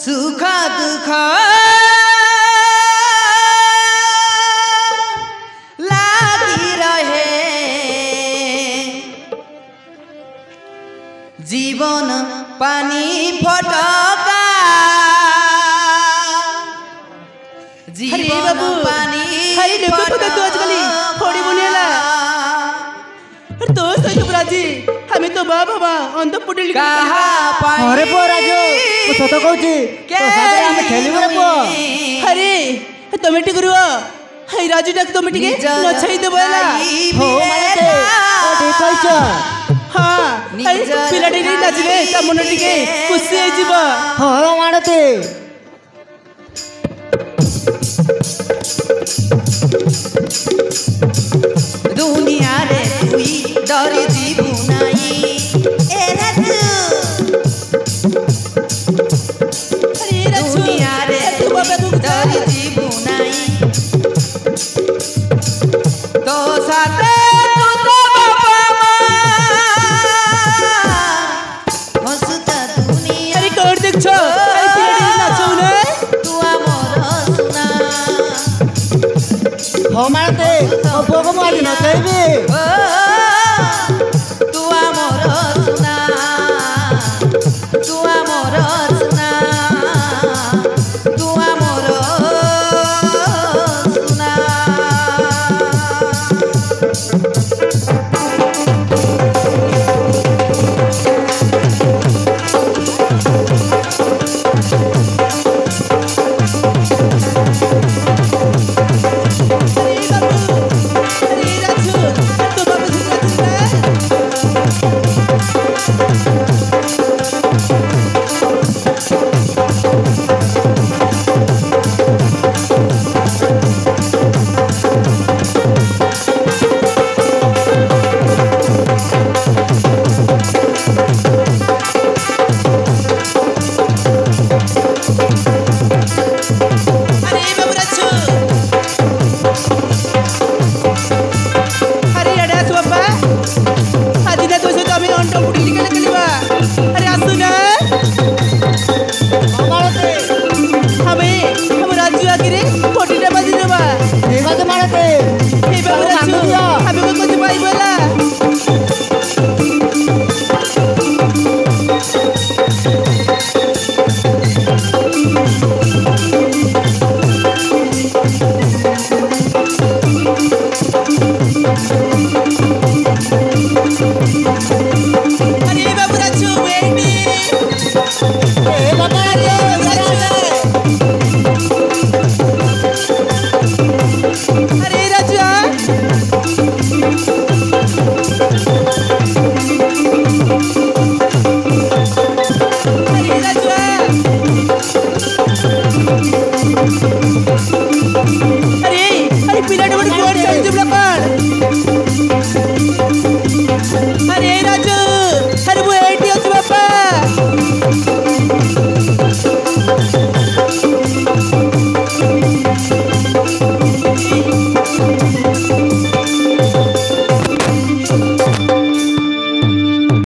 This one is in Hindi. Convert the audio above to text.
सुख दुख लागी रहे जीवन पानी फटका जीवन पानी तो सही तो राजी हमें तो बाबा अंध पुटली कहा अरे पो राजू तो सत कहूची तो साथे हम खेलिबो रे पो अरे तमे टिक रुओ हाय राजू डाक तमे टिके नछाई देबला हो माने ओ ठीक कहछ हां पिलाटी रे नाचले ता मन टिके खुशी होई जीव हो मानते दुनिया रे तुई डरी जीवु नाई ए राजू दुनिया रे तुई डरी जीवु नाई तो साथे तू तो बाबा हसता दुनिया अरे कोड देख छो आई पिलाटी नाचौ ने तू मोर सुना हो मानते ओ पोको मारी न कहबी